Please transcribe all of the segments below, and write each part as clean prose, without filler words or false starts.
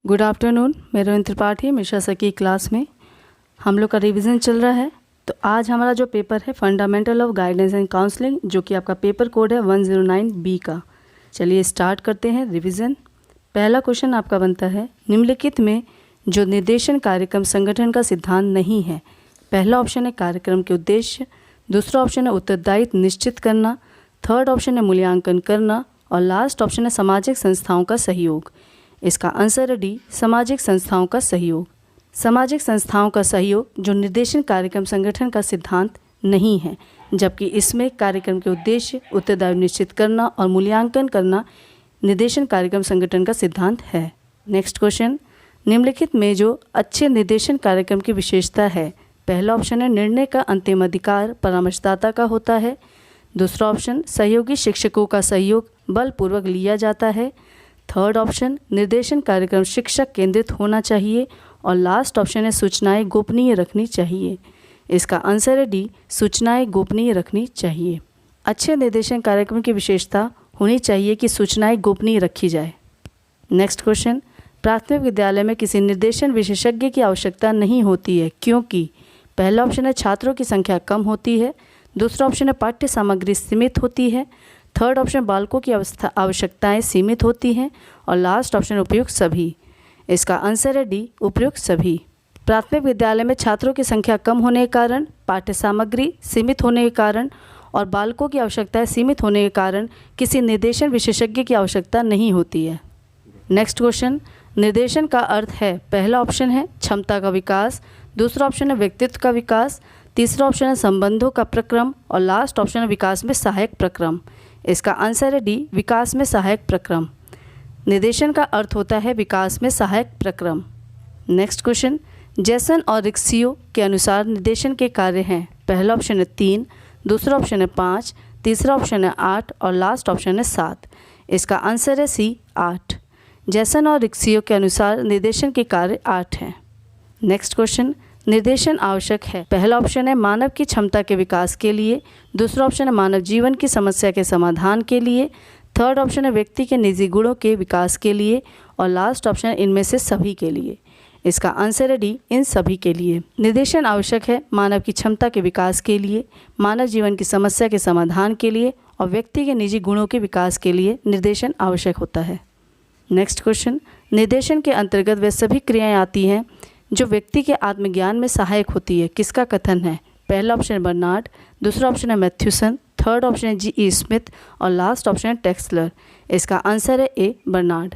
Good afternoon. मैं Ravindra Tripathi Mishra sir की class में हम लोग का रिवीजन चल रहा है। तो आज हमारा जो पेपर है fundamental of guidance and counselling, जो कि आपका पेपर कोड है 109B का। चलिए स्टार्ट करते हैं रिवीजन। पहला क्वेश्चन आपका बनता है, निम्नलिखित में जो निर्देशन कार्यक्रम संगठन का सिद्धांत नहीं है। पहला ऑप्शन है कार्यक्रम के उद्देश्य, दूसरा ऑप्शन है उत्तरदायित्व निश्चित करना, थर्ड ऑप्शन है मूल्यांकन करना और लास्ट ऑप्शन है सामाजिक संस्थाओं का सहयोग। इसका आंसर है डी, सामाजिक संस्थाओं का सहयोग। सामाजिक संस्थाओं का सहयोग जो निर्देशन कार्यक्रम संगठन का सिद्धांत नहीं है, जबकि इसमें कार्यक्रम के उद्देश्य, उत्तरदायित्व निश्चित करना और मूल्यांकन करना निर्देशन कार्यक्रम संगठन का सिद्धांत है। नेक्स्ट क्वेश्चन, निम्नलिखित में जो अच्छे निर्देशन कार्यक्रम की विशेषता है। पहला ऑप्शन है निर्णय का अंतिम अधिकार परामर्शदाता का होता है, दूसरा ऑप्शन सहयोगी शिक्षकों का सहयोग बलपूर्वक लिया जाता है, थर्ड ऑप्शन निर्देशन कार्यक्रम शिक्षक केंद्रित होना चाहिए और लास्ट ऑप्शन है सूचनाएं गोपनीय रखनी चाहिए। इसका आंसर है डी, सूचनाएं गोपनीय रखनी चाहिए। अच्छे निर्देशन कार्यक्रम की विशेषता होनी चाहिए कि सूचनाएं गोपनीय रखी जाए। नेक्स्ट क्वेश्चन, प्राथमिक विद्यालय में किसी निर्देशन विशेषज्ञ की आवश्यकता नहीं होती है, क्योंकि पहला ऑप्शन है छात्रों की संख्या कम होती है, दूसरा ऑप्शन है पाठ्य सामग्री सीमित होती है, थर्ड ऑप्शन बालकों की आवश्यकताएं सीमित होती हैं और लास्ट ऑप्शन उपयुक्त सभी। इसका आंसर है डी, उपयुक्त सभी। प्राथमिक विद्यालय में छात्रों की संख्या कम होने के कारण, पाठ्य सामग्री सीमित होने के कारण और बालकों की आवश्यकताएं सीमित होने के कारण किसी निर्देशन विशेषज्ञ की आवश्यकता नहीं होती है। नेक्स्ट क्वेश्चन, निर्देशन का अर्थ है। पहला ऑप्शन है क्षमता का विकास, दूसरा ऑप्शन है व्यक्तित्व का विकास, तीसरा ऑप्शन है संबंधों का प्रक्रम और लास्ट ऑप्शन है विकास में सहायक प्रक्रम। इसका आंसर है डी, विकास में सहायक प्रक्रम। निर्देशन का अर्थ होता है विकास में सहायक प्रक्रम। नेक्स्ट क्वेश्चन, जैसन और रिक्सियो के अनुसार निर्देशन के कार्य हैं। पहला ऑप्शन है 3, दूसरा ऑप्शन है 5, तीसरा ऑप्शन है 8 और लास्ट ऑप्शन है 7। इसका आंसर है सी, 8। जैसन और रिक्सियो के अनुसार निर्देशन के कार्य 8 हैं। नेक्स्ट क्वेश्चन, निर्देशन आवश्यक है। पहला ऑप्शन है मानव की क्षमता के विकास के लिए, दूसरा ऑप्शन है मानव जीवन की समस्या के समाधान के लिए, थर्ड ऑप्शन है व्यक्ति के निजी गुणों के विकास के लिए और लास्ट ऑप्शन है इनमें से सभी के लिए। इसका आंसर है डी, इन सभी के लिए। निर्देशन आवश्यक है मानव की क्षमता के विकास के लिए, मानव जीवन की समस्या के समाधान के लिए और व्यक्ति के निजी गुणों के विकास के लिए निर्देशन आवश्यक होता है। नेक्स्ट क्वेश्चन, निर्देशन के अंतर्गत वे सभी क्रियाएँ आती हैं जो व्यक्ति के आत्मज्ञान में सहायक होती है। किसका कथन है? पहला ऑप्शन है बर्नार्ड, दूसरा ऑप्शन है मैथ्यूसन, थर्ड ऑप्शन है जी.ई. स्मिथ और लास्ट ऑप्शन है टेक्सलर। इसका आंसर है ए, बर्नार्ड।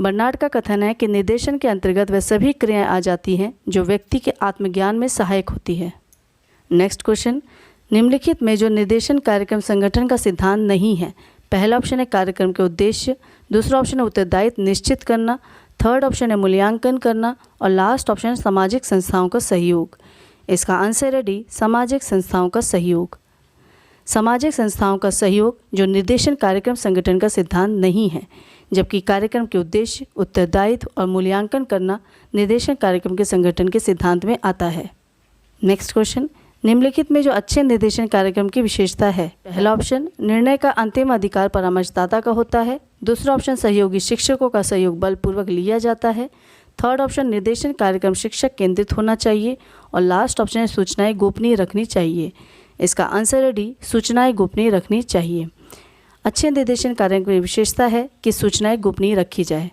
बर्नार्ड का कथन है कि निर्देशन के अंतर्गत वह सभी क्रियाएं आ जाती हैं जो व्यक्ति के आत्मज्ञान में सहायक होती है। नेक्स्ट क्वेश्चन, निम्नलिखित में जो निर्देशन कार्यक्रम संगठन का सिद्धांत नहीं है। पहला ऑप्शन है कार्यक्रम के उद्देश्य, दूसरा ऑप्शन है उत्तरदायित्व निश्चित करना, थर्ड ऑप्शन है मूल्यांकन करना और लास्ट ऑप्शन है सामाजिक संस्थाओं का सहयोग। इसका आंसर है डी, सामाजिक संस्थाओं का सहयोग। सामाजिक संस्थाओं का सहयोग जो निर्देशन कार्यक्रम संगठन का सिद्धांत नहीं है, जबकि कार्यक्रम के उद्देश्य, उत्तरदायित्व और मूल्यांकन करना निर्देशन कार्यक्रम के संगठन के सिद्धांत में आता है। नेक्स्ट क्वेश्चन, निम्नलिखित में जो अच्छे निर्देशन कार्यक्रम की विशेषता है। पहला ऑप्शन निर्णय का अंतिम अधिकार परामर्शदाता का होता है, दूसरा ऑप्शन सहयोगी शिक्षकों का सहयोग बलपूर्वक लिया जाता है, थर्ड ऑप्शन निर्देशन कार्यक्रम शिक्षक केंद्रित होना चाहिए और लास्ट ऑप्शन है सूचनाएं गोपनीय रखनी चाहिए। इसका आंसर है डी, सूचनाएं गोपनीय रखनी चाहिए। अच्छे निर्देशन कार्यक्रम की विशेषता है कि सूचनाएं गोपनीय रखी जाए।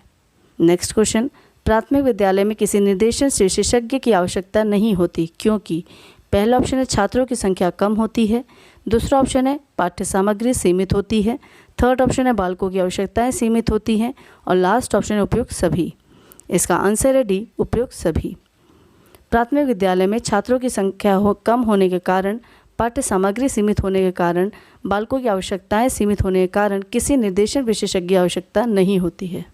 नेक्स्ट क्वेश्चन, प्राथमिक विद्यालय में किसी निर्देशन विशेषज्ञ की आवश्यकता नहीं होती, क्योंकि पहला ऑप्शन है छात्रों की संख्या कम होती है, दूसरा ऑप्शन है पाठ्य सामग्री सीमित होती है, थर्ड ऑप्शन है बालकों की आवश्यकताएं सीमित होती हैं और लास्ट ऑप्शन है उपयुक्त सभी। इसका आंसर है डी, उपयुक्त सभी। प्राथमिक विद्यालय में छात्रों की संख्या कम होने के कारण, पाठ्य सामग्री सीमित होने के कारण, बालकों की आवश्यकताएं सीमित होने के कारण किसी निर्देशन विशेषज्ञ की आवश्यकता नहीं होती है।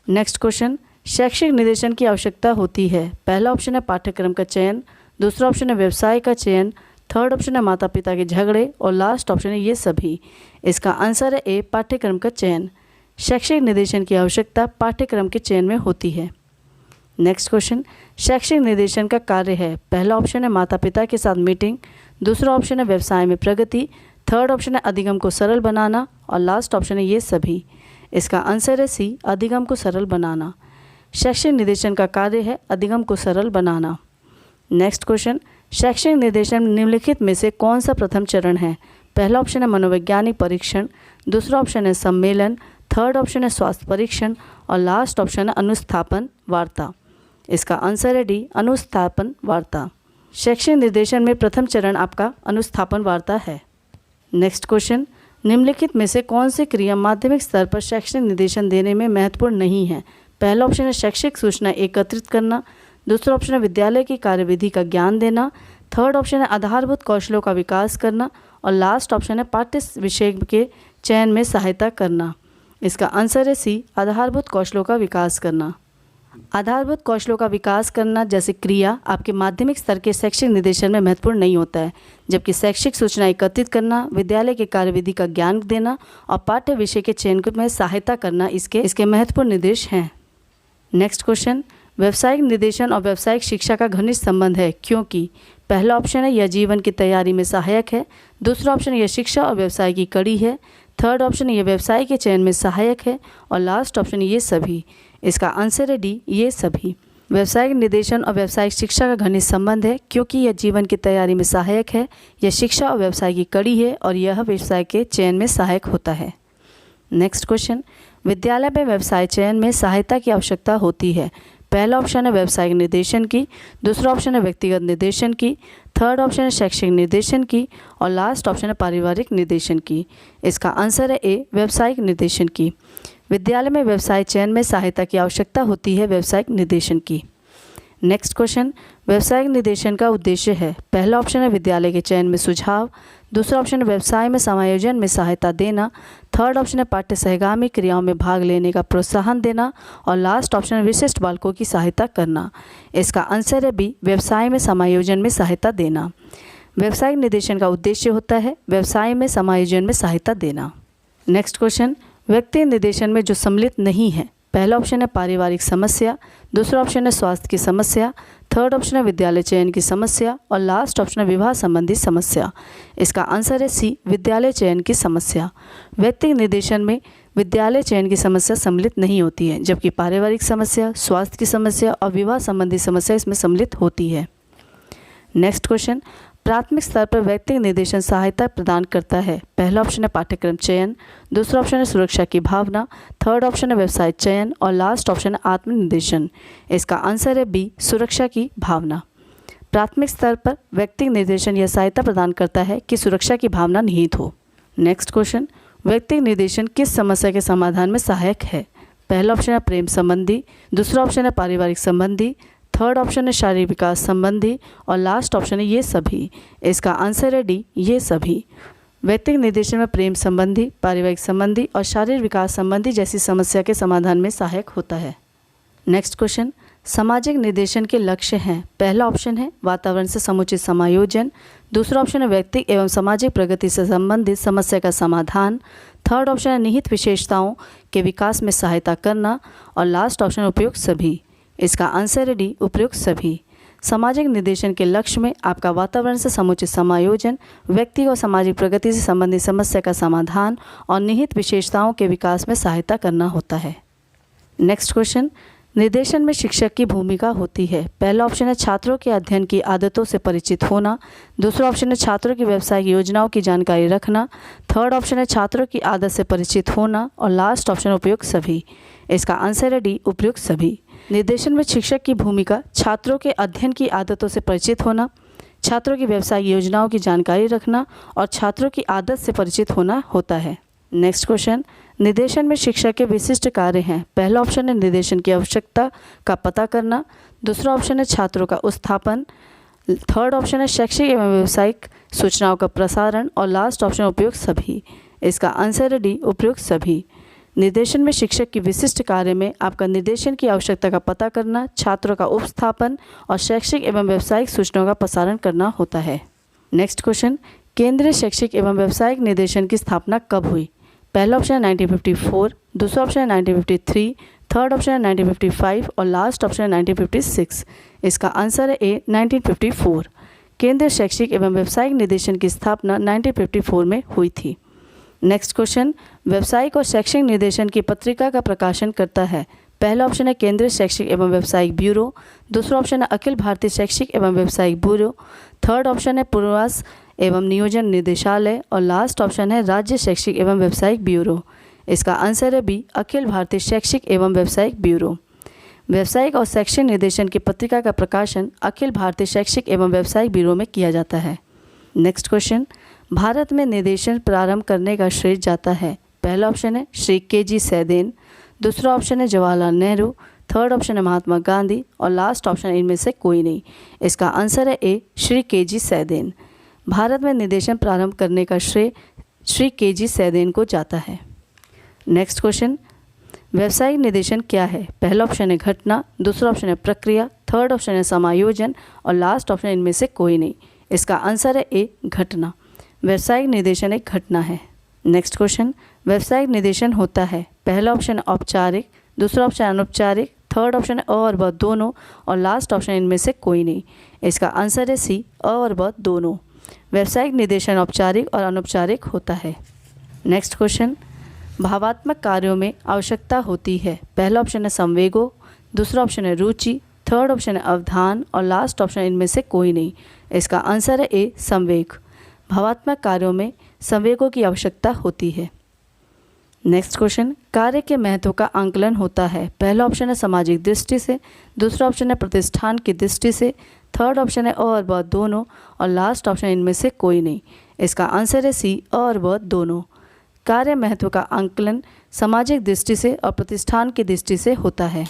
नेक्स्ट क्वेश्चन, शैक्षिक निर्देशन की आवश्यकता होती है। पहला ऑप्शन है पाठ्यक्रम का चयन, दूसरा ऑप्शन है व्यवसाय का चयन, थर्ड ऑप्शन है माता पिता के झगड़े और लास्ट ऑप्शन है ये सभी। इसका आंसर है ए, पाठ्यक्रम का चयन। शैक्षिक निर्देशन की आवश्यकता पाठ्यक्रम के चयन में होती है। नेक्स्ट क्वेश्चन, शैक्षिक निर्देशन का कार्य है। पहला ऑप्शन है माता पिता के साथ मीटिंग, दूसरा ऑप्शन है व्यवसाय में प्रगति, थर्ड ऑप्शन है अधिगम को सरल बनाना और लास्ट ऑप्शन है ये सभी। इसका आंसर है सी, अधिगम को सरल बनाना। शैक्षिक निर्देशन का कार्य है अधिगम को सरल बनाना। नेक्स्ट क्वेश्चन, शैक्षिक निर्देशन निम्नलिखित में से कौन सा प्रथम चरण है? पहला ऑप्शन है मनोवैज्ञानिक परीक्षण, दूसरा ऑप्शन है सम्मेलन, थर्ड ऑप्शन है स्वास्थ्य परीक्षण और लास्ट ऑप्शन है अनुस्थापन वार्ता। इसका आंसर है डी, अनुस्थापन वार्ता। शैक्षिक निर्देशन में प्रथम चरण आपका अनुस्थापन वार्ता है। नेक्स्ट क्वेश्चन, निम्नलिखित में से कौन सी क्रिया माध्यमिक स्तर पर शैक्षिक निर्देशन देने में महत्वपूर्ण नहीं है? पहला ऑप्शन है शैक्षिक सूचना एकत्रित करना, दूसरा ऑप्शन है विद्यालय की कार्यविधि का ज्ञान देना, थर्ड ऑप्शन है आधारभूत कौशलों का विकास करना और लास्ट ऑप्शन है पाठ्य विषय के चयन में सहायता करना। इसका आंसर है सी, आधारभूत कौशलों का विकास करना। आधारभूत कौशलों का विकास करना जैसे क्रिया आपके माध्यमिक स्तर के शैक्षिक निर्देशन में महत्वपूर्ण नहीं होता है, जबकि शैक्षिक सूचना एकत्रित करना, विद्यालय के कार्यविधि का ज्ञान देना और पाठ्य विषय के चयन में सहायता करना इसके महत्वपूर्ण निर्देश हैं। नेक्स्ट क्वेश्चन, व्यावसायिक निर्देशन और व्यावसायिक शिक्षा का घनिष्ठ संबंध है क्योंकि पहला ऑप्शन है यह जीवन की तैयारी में सहायक है, दूसरा ऑप्शन यह शिक्षा और व्यवसाय की कड़ी है, थर्ड ऑप्शन ये व्यवसाय के चयन में सहायक है और लास्ट ऑप्शन ये सभी। इसका आंसर है डी, ये सभी। व्यावसायिक निर्देशन और व्यावसायिक शिक्षा का घनिष्ठ संबंध है क्योंकि यह जीवन की तैयारी में सहायक है, यह शिक्षा और व्यवसाय की कड़ी है और यह व्यवसाय के चयन में सहायक होता है। नेक्स्ट क्वेश्चन, विद्यालय में व्यवसाय चयन में सहायता की आवश्यकता होती है। पहला ऑप्शन है व्यावसायिक निर्देशन की, दूसरा ऑप्शन है व्यक्तिगत निर्देशन की, थर्ड ऑप्शन है शैक्षिक निर्देशन की और लास्ट ऑप्शन है पारिवारिक निर्देशन की। इसका आंसर है ए, व्यावसायिक निर्देशन की। विद्यालय में व्यवसाय चयन में सहायता की आवश्यकता होती है व्यावसायिक निर्देशन की। नेक्स्ट क्वेश्चन, व्यावसायिक निर्देशन का उद्देश्य है। पहला ऑप्शन है विद्यालय के चयन में सुझाव, दूसरा ऑप्शन है व्यवसाय में समायोजन में सहायता देना, थर्ड ऑप्शन है पाठ्य सहगामी क्रियाओं में भाग लेने का प्रोत्साहन देना और लास्ट ऑप्शन है विशिष्ट बालकों की सहायता करना। इसका आंसर है बी, व्यवसाय में समायोजन में सहायता देना। व्यावसायिक निर्देशन का उद्देश्य होता है व्यवसाय में समायोजन में सहायता देना। नेक्स्ट क्वेश्चन, व्यक्ति निर्देशन में जो सम्मिलित नहीं है। पहला ऑप्शन है पारिवारिक समस्या, दूसरा ऑप्शन है स्वास्थ्य की समस्या, थर्ड ऑप्शन है विद्यालय चयन की समस्या और लास्ट ऑप्शन है विवाह संबंधी समस्या। इसका आंसर है सी, विद्यालय चयन की समस्या। व्यक्ति निर्देशन में विद्यालय चयन की समस्या सम्मिलित नहीं होती है, जबकि पारिवारिक समस्या, स्वास्थ्य की समस्या और विवाह संबंधी समस्या इसमें सम्मिलित होती है। नेक्स्ट क्वेश्चन, प्राथमिक स्तर पर व्यक्तिगत निर्देशन सहायता प्रदान करता है। पहला ऑप्शन है पाठ्यक्रम चयन, दूसरा ऑप्शन है सुरक्षा की भावना, थर्ड ऑप्शन है व्यवसाय चयन और लास्ट ऑप्शन है आत्मनिर्देशन। इसका आंसर है बी, सुरक्षा की भावना। प्राथमिक स्तर पर व्यक्तिगत निर्देशन यह सहायता प्रदान करता है कि सुरक्षा की भावना निहित हो। नेक्स्ट क्वेश्चन, व्यक्तिगत निर्देशन किस समस्या के समाधान में सहायक है। पहला ऑप्शन है प्रेम संबंधी, दूसरा ऑप्शन है पारिवारिक संबंधी, थर्ड ऑप्शन है शारीरिक विकास संबंधी और लास्ट ऑप्शन है ये सभी। इसका आंसर है डी, ये सभी। व्यक्तिगत निर्देशन में प्रेम संबंधी, पारिवारिक संबंधी और शारीरिक विकास संबंधी जैसी समस्या के समाधान में सहायक होता है। नेक्स्ट क्वेश्चन, सामाजिक निर्देशन के लक्ष्य हैं। पहला ऑप्शन है वातावरण से समुचित समायोजन, दूसरा ऑप्शन है व्यक्तिगत एवं सामाजिक प्रगति से संबंधित समस्या का समाधान, थर्ड ऑप्शन है निहित विशेषताओं के विकास में सहायता करना और लास्ट ऑप्शन उपयुक्त सभी। इसका आंसर है डी, उपयुक्त सभी। सामाजिक निर्देशन के लक्ष्य में आपका वातावरण से समुचित समायोजन, व्यक्ति और सामाजिक प्रगति से संबंधित समस्या का समाधान और निहित विशेषताओं के विकास में सहायता करना होता है। नेक्स्ट क्वेश्चन, निर्देशन में शिक्षक की भूमिका होती है। पहला ऑप्शन है छात्रों के अध्ययन की आदतों से परिचित होना, दूसरा ऑप्शन है छात्रों की व्यावसायिक योजनाओं की जानकारी रखना, थर्ड ऑप्शन है छात्रों की आदत से परिचित होना और लास्ट ऑप्शन उपयुक्त सभी। इसका आंसर है डी, उपयुक्त सभी। निर्देशन में शिक्षक की भूमिका छात्रों के अध्ययन की आदतों से परिचित होना, छात्रों की व्यावसायिक योजनाओं की जानकारी रखना और छात्रों की आदत से परिचित होना होता है। नेक्स्ट क्वेश्चन, निर्देशन में शिक्षक के विशिष्ट कार्य हैं। पहला ऑप्शन है निर्देशन की आवश्यकता का पता करना, दूसरा ऑप्शन है छात्रों का उत्थापन, थर्ड ऑप्शन है शैक्षिक एवं व्यावसायिक सूचनाओं का प्रसारण और लास्ट ऑप्शन उपयुक्त सभी। इसका आंसर है डी, उपयुक्त सभी। निर्देशन में शिक्षक की विशिष्ट कार्य में आपका निर्देशन की आवश्यकता का पता करना, छात्रों का उपस्थापन और शैक्षिक एवं व्यावसायिक सूचनाओं का प्रसारण करना होता है। नेक्स्ट क्वेश्चन, केंद्रीय शैक्षिक एवं व्यावसायिक निर्देशन की स्थापना कब हुई। पहला ऑप्शन है 1954, दूसरा ऑप्शन है 1953, थर्ड ऑप्शन है 1955 और लास्ट ऑप्शन है 1956। इसका आंसर है ए, 1954। केंद्रीय शैक्षिक एवं व्यावसायिक निर्देशन की स्थापना 1954 में हुई थी। नेक्स्ट क्वेश्चन, व्यावसायिक और शैक्षिक निर्देशन की पत्रिका का प्रकाशन करता है। पहला ऑप्शन है केंद्रीय शैक्षिक एवं व्यावसायिक ब्यूरो, दूसरा ऑप्शन है अखिल भारतीय शैक्षिक एवं व्यावसायिक ब्यूरो, थर्ड ऑप्शन है पूर्वास एवं नियोजन निदेशालय और लास्ट ऑप्शन है राज्य शैक्षिक एवं व्यावसायिक ब्यूरो। इसका आंसर है बी, अखिल भारतीय शैक्षिक एवं व्यावसायिक ब्यूरो। व्यावसायिक और शैक्षिक निर्देशन की पत्रिका का प्रकाशन अखिल भारतीय शैक्षिक एवं व्यावसायिक ब्यूरो में किया जाता है। नेक्स्ट क्वेश्चन, भारत में निर्देशन प्रारंभ करने का श्रेय जाता है। पहला ऑप्शन है श्री के.जी. सैदेन, दूसरा ऑप्शन है जवाहरलाल नेहरू, थर्ड ऑप्शन है महात्मा गांधी और लास्ट ऑप्शन है इनमें से कोई नहीं। इसका आंसर है ए, श्री के.जी. सैदेन। भारत में निर्देशन प्रारंभ करने का श्रेय श्री के.जी. सैदेन को जाता है। नेक्स्ट क्वेश्चन, व्यावसायिक निर्देशन क्या है? पहला ऑप्शन है घटना, दूसरा ऑप्शन है प्रक्रिया, थर्ड ऑप्शन है समायोजन और लास्ट ऑप्शन इनमें से कोई नहीं। इसका आंसर है ए, घटना। व्यावसायिक निर्देशन एक घटना है। नेक्स्ट क्वेश्चन, व्यावसायिक निर्देशन होता है। पहला ऑप्शन है औपचारिक, दूसरा ऑप्शन अनौपचारिक, थर्ड ऑप्शन है अ और ब दोनों और लास्ट ऑप्शन इनमें से कोई नहीं। इसका आंसर है सी, अ और ब दोनों। व्यावसायिक निर्देशन औपचारिक और अनौपचारिक होता है। नेक्स्ट क्वेश्चन, भावात्मक कार्यों में आवश्यकता होती है। पहला ऑप्शन है संवेगों, दूसरा ऑप्शन है रुचि, थर्ड ऑप्शन है अवधान और लास्ट ऑप्शन इनमें से कोई नहीं। इसका आंसर है ए, संवेग। भावात्मक कार्यों में संवेगों की आवश्यकता होती है। नेक्स्ट क्वेश्चन, कार्य के महत्व का आंकलन होता है। पहला ऑप्शन है सामाजिक दृष्टि से, दूसरा ऑप्शन है प्रतिष्ठान की दृष्टि से, थर्ड ऑप्शन है अ और ब दोनों और लास्ट ऑप्शन इनमें से कोई नहीं। इसका आंसर है सी, अ और ब दोनों। कार्य महत्व का आंकलन सामाजिक दृष्टि से और प्रतिष्ठान की दृष्टि से होता है।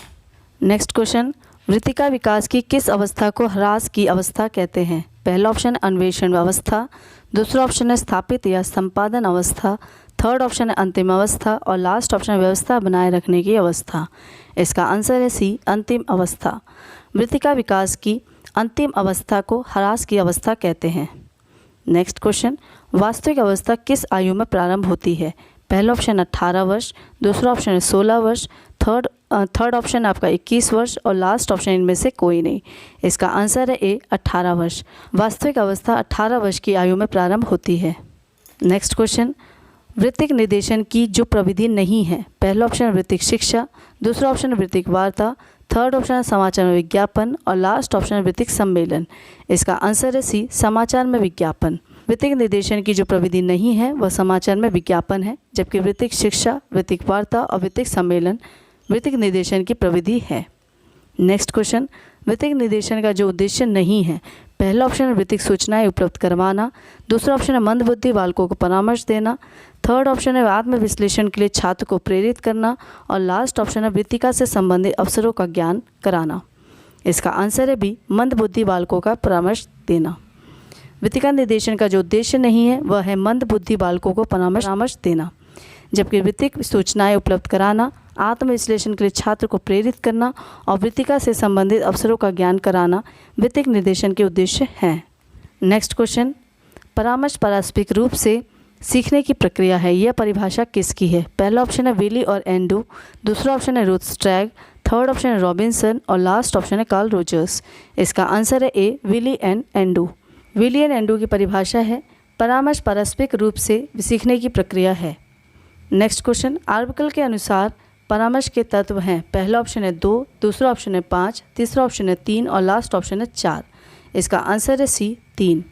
नेक्स्ट क्वेश्चन, वृत्तिका विकास की किस अवस्था को ह्रास की अवस्था कहते हैं? पहला ऑप्शन अन्वेषण अवस्था, दूसरा ऑप्शन है स्थापित या संपादन अवस्था, थर्ड ऑप्शन है अंतिम अवस्था और लास्ट ऑप्शन है व्यवस्था बनाए रखने की अवस्था। इसका आंसर है सी, अंतिम अवस्था। वृत्तिका विकास की अंतिम अवस्था को ह्रास की अवस्था कहते हैं। नेक्स्ट क्वेश्चन, वास्तविक अवस्था किस आयु में प्रारंभ होती है? पहला ऑप्शन 18 वर्ष, दूसरा ऑप्शन है 16 वर्ष, थर्ड ऑप्शन आपका 21 वर्ष और लास्ट ऑप्शन इनमें से कोई नहीं। इसका आंसर है ए, 18 वर्ष। वास्तविक अवस्था 18 वर्ष की आयु में प्रारंभ होती है। नेक्स्ट क्वेश्चन, वृत्तिक निर्देशन की जो प्रविधि नहीं है। पहला ऑप्शन है वृत्तिक शिक्षा, दूसरा ऑप्शन है वृत्तिक वार्ता, थर्ड ऑप्शन है समाचार में विज्ञापन और लास्ट ऑप्शन है वृत्तिक सम्मेलन। इसका आंसर है सी, समाचार में विज्ञापन। वृत्तिक निर्देशन की जो प्रविधि नहीं है वह समाचार में विज्ञापन है, जबकि वृत्तिक शिक्षा, वृत्तिक वार्ता और वृत्तिक सम्मेलन वृत्तिक निर्देशन की प्रविधि है। नेक्स्ट क्वेश्चन, वृत्तिक निर्देशन का जो उद्देश्य नहीं है। पहला ऑप्शन है वृत्तिक सूचनाएं उपलब्ध करवाना, दूसरा ऑप्शन है मंदबुद्धि बालकों को परामर्श देना, थर्ड ऑप्शन है आत्मविश्लेषण के लिए छात्र को प्रेरित करना और लास्ट ऑप्शन है वृत्तिका से संबंधित अवसरों का ज्ञान कराना। इसका आंसर है बी, मंदबुद्धि बालकों का परामर्श देना। वृत्तिका निर्देशन का जो उद्देश्य नहीं है वह है मंदबुद्धि बालकों को परामर्श देना, जबकि वृत्तिक सूचनाएं उपलब्ध कराना, आत्मविश्लेषण के लिए छात्र को प्रेरित करना और वृत्तिका से संबंधित अवसरों का ज्ञान कराना वृत्तिक निर्देशन के उद्देश्य हैं। नेक्स्ट क्वेश्चन, परामर्श पारस्परिक रूप से सीखने की प्रक्रिया है, यह परिभाषा किसकी है? पहला ऑप्शन है विली और एंडू, दूसरा ऑप्शन है रुथस्ट्रैग, थर्ड ऑप्शन है रॉबिन्सन और लास्ट ऑप्शन है कार्ल रोजर्स। इसका आंसर है ए, विली एंड एंडू। विली एंड एंडू की परिभाषा है परामर्श पारस्परिक रूप से सीखने की प्रक्रिया है। नेक्स्ट क्वेश्चन, आर्बुकल के अनुसार परामर्श के तत्व हैं। पहला ऑप्शन है 2, दूसरा ऑप्शन है 5, तीसरा ऑप्शन है 3 और लास्ट ऑप्शन है 4। इसका आंसर है सी, 3।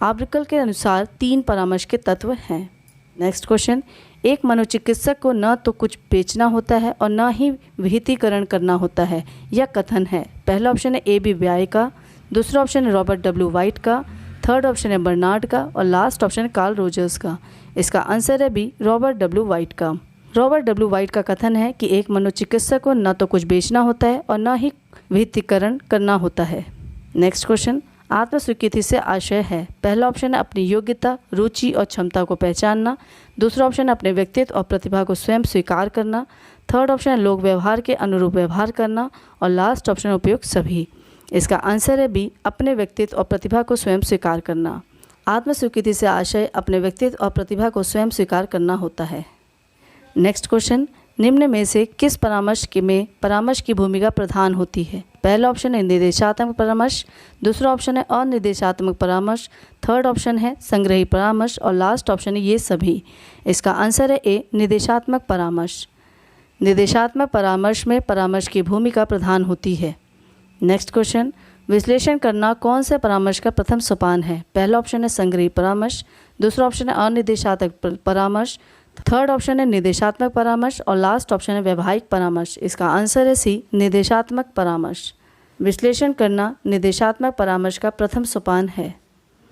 आर्बुकल के अनुसार 3 परामर्श के तत्व हैं। नेक्स्ट क्वेश्चन, एक मनोचिकित्सक को न तो कुछ बेचना होता है और न ही विहितीकरण करना होता है, यह कथन है। पहला ऑप्शन है ए बी व्याय का, दूसरा ऑप्शन है रॉबर्ट डब्ल्यू वाइट का, थर्ड ऑप्शन है बर्नार्ड का और लास्ट ऑप्शन है कार्ल रोजर्स का। इसका आंसर है बी, रॉबर्ट डब्ल्यू वाइट का। रॉबर्ट डब्ल्यू वाइट का कथन है कि एक मनोचिकित्सक को न तो कुछ बेचना होता है और न ही विहितीकरण करना होता है। नेक्स्ट क्वेश्चन, आत्मस्वीकृति से आशय है। पहला ऑप्शन है अपनी योग्यता, रुचि और क्षमता को पहचानना, दूसरा ऑप्शन है अपने व्यक्तित्व और प्रतिभा को स्वयं स्वीकार करना, थर्ड ऑप्शन है लोक व्यवहार के अनुरूप व्यवहार करना और लास्ट ऑप्शन है उपयुक्त सभी। इसका आंसर है बी, अपने व्यक्तित्व और प्रतिभा को स्वयं स्वीकार करना। आत्मस्वीकृति से आशय अपने व्यक्तित्व और प्रतिभा को स्वयं स्वीकार करना होता है। नेक्स्ट क्वेश्चन, निम्न में से किस परामर्श की भूमिका प्रधान होती है? पहला ऑप्शन है निर्देशात्मक परामर्श, दूसरा ऑप्शन है अनिर्देशात्मक परामर्श, थर्ड ऑप्शन है संग्रही परामर्श और लास्ट ऑप्शन है ये सभी। इसका आंसर है ए, निर्देशात्मक परामर्श। निर्देशात्मक परामर्श में परामर्श की भूमिका प्रधान होती है। नेक्स्ट क्वेश्चन, विश्लेषण करना कौन से परामर्श का प्रथम सोपान है? पहला ऑप्शन है संग्रही परामर्श, दूसरा ऑप्शन है अनिर्देशात्मक परामर्श, थर्ड ऑप्शन है निर्देशात्मक परामर्श और लास्ट ऑप्शन है वैवाहिक परामर्श। इसका आंसर है सी, निर्देशात्मक परामर्श। विश्लेषण करना निर्देशात्मक परामर्श का प्रथम सोपान है।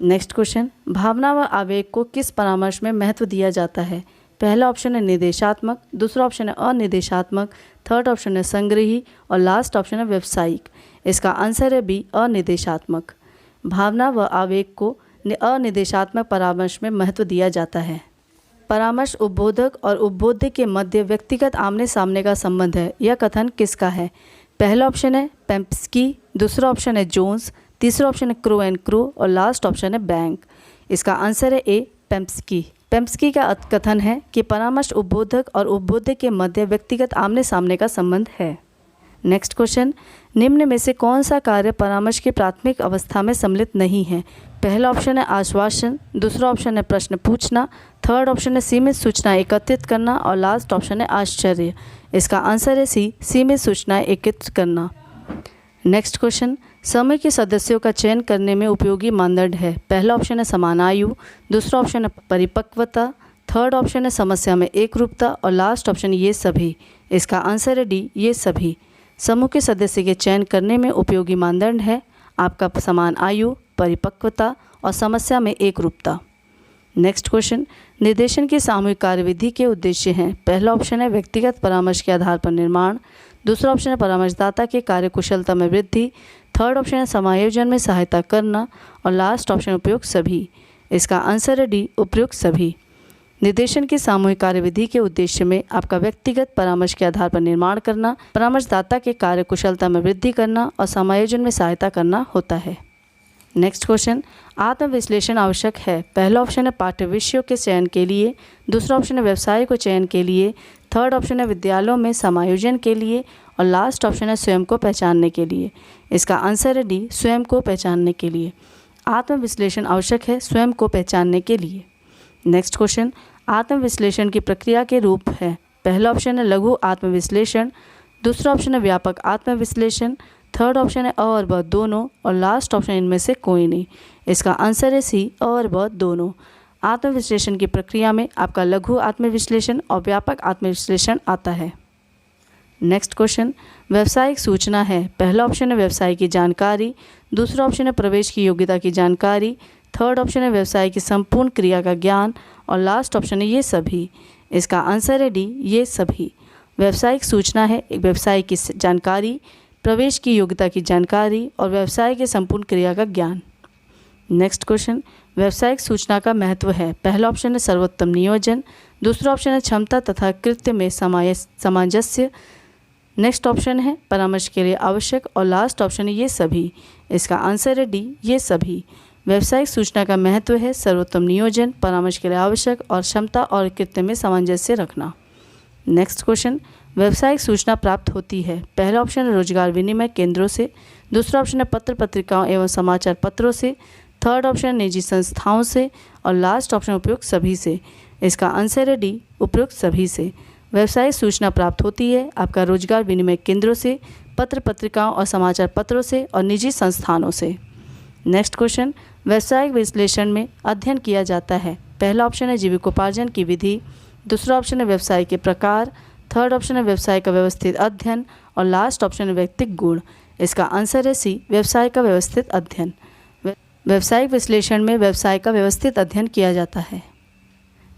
नेक्स्ट क्वेश्चन, भावना व आवेग को किस परामर्श में महत्व दिया जाता है? पहला ऑप्शन है निर्देशात्मक, दूसरा ऑप्शन है अनिर्देशात्मक, थर्ड ऑप्शन है संग्रही और लास्ट ऑप्शन है व्यावसायिक। इसका आंसर है बी, अनिर्देशात्मक। भावना व आवेग को अनिर्देशात्मक परामर्श में महत्व दिया जाता है। परामर्श उपबोधक और उपबोध्य के मध्य व्यक्तिगत आमने सामने का संबंध है, यह कथन किसका है? पहला ऑप्शन है पेम्स्की, दूसरा ऑप्शन है जोन्स, तीसरा ऑप्शन है क्रो एंड क्रो और लास्ट ऑप्शन है बैंक। इसका आंसर है ए, पेम्स्की। पेम्स्की का कथन है कि परामर्श उपबोधक और उपबोध्य के मध्य व्यक्तिगत आमने सामने का संबंध है। नेक्स्ट क्वेश्चन, निम्न में से कौन सा कार्य परामर्श की प्राथमिक अवस्था में सम्मिलित नहीं है? पहला ऑप्शन है आश्वासन, दूसरा ऑप्शन है प्रश्न पूछना, थर्ड ऑप्शन है सीमित सूचना एकत्रित करना और लास्ट ऑप्शन है आश्चर्य। इसका आंसर है सी, सीमित सूचनाएं एकत्रित करना। नेक्स्ट क्वेश्चन, समूह के सदस्यों का चयन करने में उपयोगी मानदंड है? पहला ऑप्शन है समान आयु, दूसरा ऑप्शन है परिपक्वता, थर्ड ऑप्शन है समस्या में एकरूपता और लास्ट ऑप्शन ये सभी। इसका आंसर है डी, ये सभी। समूह के सदस्य के चयन करने में उपयोगी मानदंड है आपका समान आयु, परिपक्वता और समस्या में एकरूपता। नेक्स्ट क्वेश्चन, निर्देशन की सामूहिक कार्यविधि के उद्देश्य हैं? पहला ऑप्शन है व्यक्तिगत परामर्श के आधार पर निर्माण, दूसरा ऑप्शन है परामर्शदाता के कार्यकुशलता में वृद्धि, थर्ड ऑप्शन है समायोजन में सहायता करना और लास्ट ऑप्शन उपयुक्त सभी। इसका आंसर है डी, उपयुक्त सभी। निर्देशन की सामूहिक कार्यविधि के उद्देश्य में आपका व्यक्तिगत परामर्श के आधार पर निर्माण करना, परामर्शदाता के कार्यकुशलता में वृद्धि करना और समायोजन में सहायता करना होता है। नेक्स्ट क्वेश्चन, आत्मविश्लेषण आवश्यक है? पहला ऑप्शन है पाठ्य विषयों के चयन के लिए, दूसरा ऑप्शन है व्यवसाय को चयन के लिए, थर्ड ऑप्शन है विद्यालयों में समायोजन के लिए और लास्ट ऑप्शन है स्वयं को पहचानने के लिए। इसका आंसर है डी, स्वयं को पहचानने के लिए। आत्मविश्लेषण आवश्यक है स्वयं को पहचानने के लिए। नेक्स्ट क्वेश्चन, आत्मविश्लेषण की प्रक्रिया के रूप है? पहला ऑप्शन है लघु आत्मविश्लेषण, दूसरा ऑप्शन है व्यापक आत्मविश्लेषण, थर्ड ऑप्शन है अ और ब दोनों और लास्ट ऑप्शन इनमें से कोई नहीं। इसका आंसर है सी, अ और ब दोनों। आत्मविश्लेषण की प्रक्रिया में आपका लघु आत्मविश्लेषण और व्यापक आत्मविश्लेषण आता है। नेक्स्ट क्वेश्चन, व्यावसायिक सूचना है? पहला ऑप्शन है व्यवसाय की जानकारी, दूसरा ऑप्शन है प्रवेश की योग्यता की जानकारी, थर्ड ऑप्शन है व्यवसाय की संपूर्ण क्रिया का ज्ञान और लास्ट ऑप्शन है ये सभी। इसका आंसर है डी, ये सभी। व्यावसायिक सूचना है एक व्यवसाय की जानकारी, प्रवेश की योग्यता की जानकारी और व्यवसाय के संपूर्ण क्रिया का ज्ञान। नेक्स्ट क्वेश्चन, व्यावसायिक सूचना का महत्व है? पहला ऑप्शन है सर्वोत्तम नियोजन, दूसरा ऑप्शन है क्षमता तथा कृत्य में सामंजस्य, नेक्स्ट ऑप्शन है परामर्श के लिए आवश्यक और लास्ट ऑप्शन है ये सभी। इसका आंसर है डी, ये सभी। व्यावसायिक सूचना का महत्व है सर्वोत्तम नियोजन, परामर्श के लिए आवश्यक और क्षमता और कृत्य में सामंजस्य रखना। नेक्स्ट क्वेश्चन, व्यावसायिक सूचना प्राप्त होती है? पहला ऑप्शन है रोजगार विनिमय केंद्रों से, दूसरा ऑप्शन है पत्र पत्रिकाओं एवं समाचार पत्रों से, थर्ड ऑप्शन है निजी संस्थाओं से और लास्ट ऑप्शन उपयुक्त सभी से। इसका आंसर है डी, उपयुक्त सभी से। व्यावसायिक सूचना प्राप्त होती है आपका रोजगार विनिमय केंद्रों से, पत्र पत्रिकाओं और समाचार पत्रों से और निजी संस्थानों से। नेक्स्ट क्वेश्चन, व्यावसायिक विश्लेषण में अध्ययन किया जाता है? पहला ऑप्शन है जीविकोपार्जन की विधि, दूसरा ऑप्शन है व्यवसाय के प्रकार, थर्ड ऑप्शन है व्यवसाय का व्यवस्थित अध्ययन और लास्ट ऑप्शन है व्यक्तिगत गुण। इसका आंसर है सी, व्यवसाय का व्यवस्थित अध्ययन। व्यावसायिक विश्लेषण में व्यवसाय का व्यवस्थित अध्ययन किया जाता है।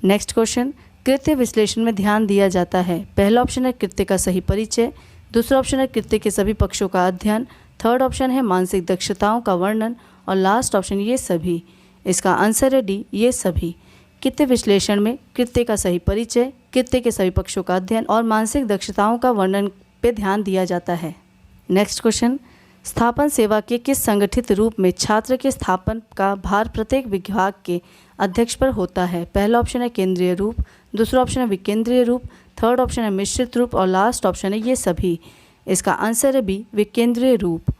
नेक्स्ट क्वेश्चन, कृत्य विश्लेषण में ध्यान दिया जाता है? पहला ऑप्शन है कृत्य का सही परिचय, दूसरा ऑप्शन है कृत्य के सभी पक्षों का अध्ययन, थर्ड ऑप्शन है मानसिक दक्षताओं का वर्णन और लास्ट ऑप्शन ये सभी। इसका आंसर है डी, ये सभी। कृत्य विश्लेषण में कृत्य का सही परिचय, कृत्य के सभी पक्षों का अध्ययन और मानसिक दक्षताओं का वर्णन पे ध्यान दिया जाता है। नेक्स्ट क्वेश्चन, स्थापन सेवा के किस संगठित रूप में छात्र के स्थापन का भार प्रत्येक विभाग के अध्यक्ष पर होता है? पहला ऑप्शन है केंद्रीय रूप, दूसरा ऑप्शन है विकेंद्रीय रूप, थर्ड ऑप्शन है मिश्रित रूप और लास्ट ऑप्शन है ये सभी। इसका आंसर है बी, विकेंद्रीय रूप।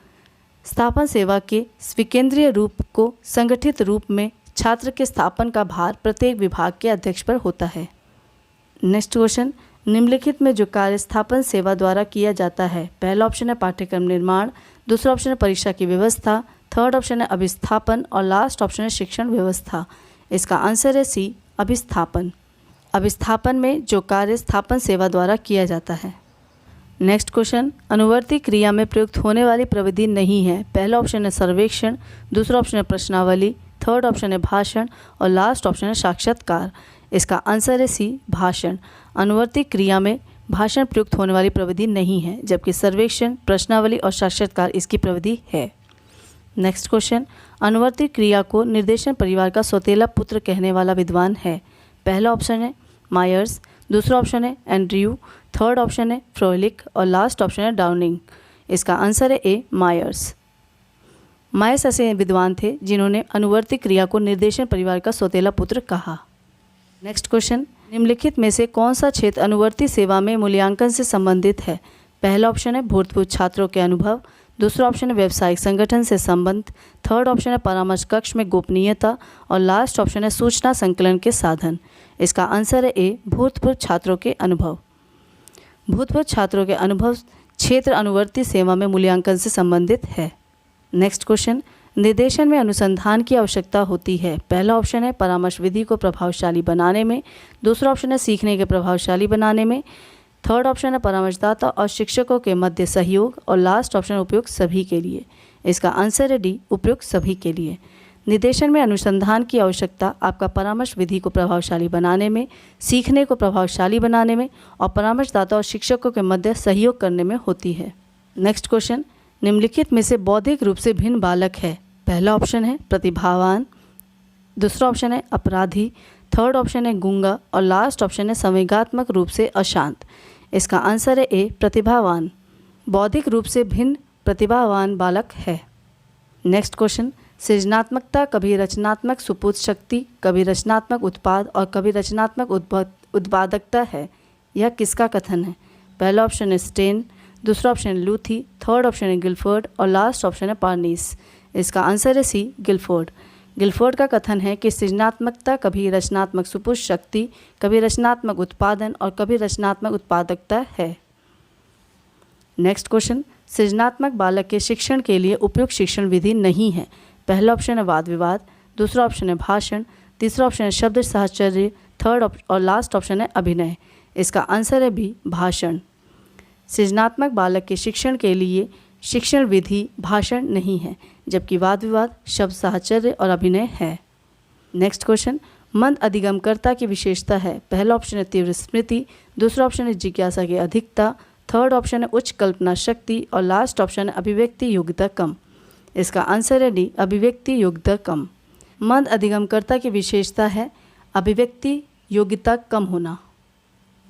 स्थापन सेवा के विकेंद्रीय रूप को संगठित रूप में छात्र के स्थापन का भार प्रत्येक विभाग के अध्यक्ष पर होता है। नेक्स्ट क्वेश्चन, निम्नलिखित में जो कार्य स्थापन सेवा द्वारा किया जाता है, पहला ऑप्शन है पाठ्यक्रम निर्माण, दूसरा ऑप्शन है परीक्षा की व्यवस्था, थर्ड ऑप्शन है अभिस्थापन और लास्ट ऑप्शन है शिक्षण व्यवस्था। इसका आंसर है सी, अभिस्थापन। अभिस्थापन में जो कार्य स्थापन सेवा द्वारा किया जाता है। नेक्स्ट क्वेश्चन, अनुवर्ती क्रिया में प्रयुक्त होने वाली प्रविधि नहीं है, पहला ऑप्शन है सर्वेक्षण, दूसरा ऑप्शन है प्रश्नावली, थर्ड ऑप्शन है भाषण और लास्ट ऑप्शन है साक्षात्कार। इसका आंसर है सी, भाषण। अनुवर्ती क्रिया में भाषण प्रयुक्त होने वाली प्रविधि नहीं है, जबकि सर्वेक्षण, प्रश्नावली और साक्षात्कार इसकी प्रविधि है। नेक्स्ट क्वेश्चन, अनुवर्ती क्रिया को निर्देशन परिवार का सौतेला पुत्र कहने वाला विद्वान है, पहला ऑप्शन है मायर्स, दूसरा ऑप्शन है एंड्रयू, थर्ड ऑप्शन है फ्रोलिक और लास्ट ऑप्शन है डाउनिंग। इसका आंसर है ए, मायर्स। मायर्स ऐसे विद्वान थे जिन्होंने अनुवर्ती क्रिया को निर्देशन परिवार का सौतेला पुत्र कहा। नेक्स्ट क्वेश्चन, निम्नलिखित में से कौन सा क्षेत्र अनुवर्ती सेवा में मूल्यांकन से संबंधित है, पहला ऑप्शन है भूतपूर्व छात्रों के अनुभव, दूसरा ऑप्शन है व्यावसायिक संगठन से संबंध, थर्ड ऑप्शन है परामर्श कक्ष में गोपनीयता और लास्ट ऑप्शन है सूचना संकलन के साधन। इसका आंसर है ए, भूतपूर्व छात्रों के अनुभव। भूतपूर्व छात्रों के अनुभव क्षेत्र अनुवर्ती सेवा में मूल्यांकन से संबंधित है। नेक्स्ट क्वेश्चन, निर्देशन में अनुसंधान की आवश्यकता होती है, पहला ऑप्शन है परामर्श विधि को प्रभावशाली बनाने में, दूसरा ऑप्शन है सीखने के प्रभावशाली बनाने में, थर्ड ऑप्शन है परामर्शदाता और शिक्षकों के मध्य सहयोग और लास्ट ऑप्शन उपयुक्त सभी के लिए। इसका आंसर है डी, उपयुक्त सभी के लिए। निर्देशन में अनुसंधान की आवश्यकता आपका परामर्श विधि को प्रभावशाली बनाने में, सीखने को प्रभावशाली बनाने में और परामर्शदाता और शिक्षकों के मध्य सहयोग करने में होती है। नेक्स्ट क्वेश्चन, निम्नलिखित में से बौद्धिक रूप से भिन्न बालक है, पहला ऑप्शन है प्रतिभावान, दूसरा ऑप्शन है अपराधी, थर्ड ऑप्शन है गूंगा और लास्ट ऑप्शन है संवेगात्मक रूप से अशांत। इसका आंसर है ए, प्रतिभावान। बौद्धिक रूप से भिन्न प्रतिभावान बालक है। नेक्स्ट क्वेश्चन, सृजनात्मकता कभी रचनात्मक सुपुत शक्ति, कभी रचनात्मक उत्पाद और कभी रचनात्मक उत्पादकता है, यह किसका कथन है, पहला ऑप्शन है स्टेन, दूसरा ऑप्शन है लूथी, थर्ड ऑप्शन है गिलफोर्ड और लास्ट ऑप्शन है पार्नीस। इसका आंसर है सी, गिलफोर्ड। गिलफोर्ड का कथन है कि सृजनात्मकता कभी रचनात्मक सुपुत शक्ति, कभी रचनात्मक उत्पादन और कभी रचनात्मक उत्पादकता है। नेक्स्ट क्वेश्चन, सृजनात्मक बालक के शिक्षण के लिए उपयुक्त शिक्षण विधि नहीं है, पहला ऑप्शन है वाद विवाद, दूसरा ऑप्शन है भाषण, तीसरा ऑप्शन है शब्द साहचर्य, थर्ड और लास्ट ऑप्शन है अभिनय। इसका आंसर है बी, भाषण। सृजनात्मक बालक के शिक्षण के लिए शिक्षण विधि भाषण नहीं है, जबकि वाद विवाद, शब्द साहचर्य और अभिनय है। नेक्स्ट क्वेश्चन, मंद अधिगमकर्ता की विशेषता है, पहला ऑप्शन है तीव्र स्मृति, दूसरा ऑप्शन है जिज्ञासा की अधिकता, थर्ड ऑप्शन है उच्च कल्पना शक्ति और लास्ट ऑप्शन है अभिव्यक्ति योग्यता कम। इसका आंसर है डी, अभिव्यक्ति योग्यता कम। मंद अधिगमकर्ता की विशेषता है अभिव्यक्ति योग्यता कम होना।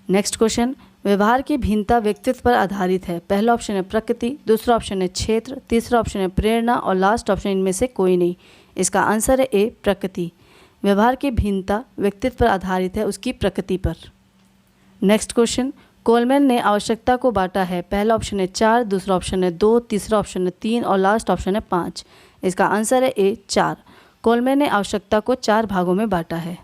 नेक्स्ट क्वेश्चन, व्यवहार की भिन्नता व्यक्तित्व पर आधारित है, पहला ऑप्शन है प्रकृति, दूसरा ऑप्शन है क्षेत्र, तीसरा ऑप्शन है प्रेरणा और लास्ट ऑप्शन इनमें से कोई नहीं। इसका आंसर है ए, प्रकृति। व्यवहार की भिन्नता व्यक्तित्व पर आधारित है उसकी प्रकृति पर। नेक्स्ट क्वेश्चन, कोलमैन ने आवश्यकता को बांटा है, पहला ऑप्शन है 4, दूसरा ऑप्शन है 2, तीसरा ऑप्शन है 3 और लास्ट ऑप्शन है 5। इसका आंसर है ए, 4। कोलमैन ने आवश्यकता को 4 भागों में बांटा है।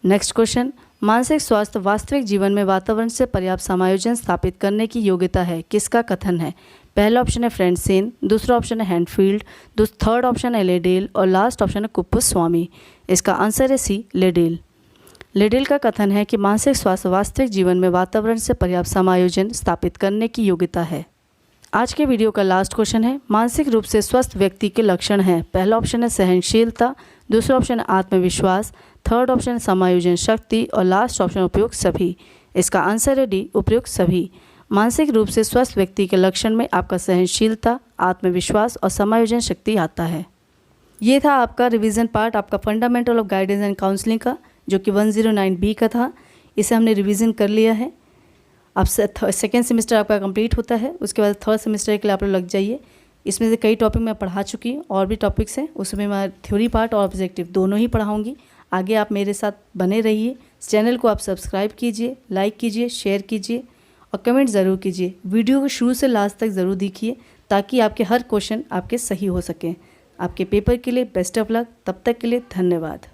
नेक्स्ट क्वेश्चन, मानसिक स्वास्थ्य वास्तविक जीवन में वातावरण से पर्याप्त समायोजन स्थापित करने की योग्यता है, किसका कथन है, पहला ऑप्शन है फ्रेंडसेन, दूसरा ऑप्शन है हैंडफील्ड, थर्ड ऑप्शन है लेडेल और लास्ट ऑप्शन है कुप्पुस्वामी। इसका आंसर है सी, लेडेल। लेडेल का कथन है कि मानसिक स्वास्थ्य वास्तविक जीवन में वातावरण से पर्याप्त समायोजन स्थापित करने की योग्यता है। आज के वीडियो का लास्ट क्वेश्चन है, मानसिक रूप से स्वस्थ व्यक्ति के लक्षण हैं, पहला ऑप्शन है सहनशीलता, दूसरा ऑप्शन है आत्मविश्वास, थर्ड ऑप्शन है समायोजन शक्ति और लास्ट ऑप्शन उपयुक्त सभी। इसका आंसर है डी, उपयुक्त सभी। मानसिक रूप से स्वस्थ व्यक्ति के लक्षण में आपका सहनशीलता, आत्मविश्वास और समायोजन शक्ति आता है। ये था आपका रिवीजन पार्ट आपका fundamental of guidance and counselling का, जो कि 109B का था। इसे हमने रिवीजन कर लिया है। अब सेकेंड सेमेस्टर आपका कंप्लीट होता है, उसके बाद थर्ड सेमेस्टर के लिए आप लोग लग जाइए। इसमें से कई टॉपिक मैं पढ़ा चुकी हूँ, और भी टॉपिक्स हैं, उसमें मैं थ्योरी पार्ट और ऑब्जेक्टिव दोनों ही पढ़ाऊँगी। आगे आप मेरे साथ बने रहिए। चैनल को आप सब्सक्राइब कीजिए, लाइक कीजिए, शेयर कीजिए और कमेंट ज़रूर कीजिए। वीडियो को शुरू से लास्ट तक ज़रूर देखिए ताकि आपके हर क्वेश्चन आपके सही हो सकें। आपके पेपर के लिए बेस्ट ऑफ लक। तब तक के लिए धन्यवाद।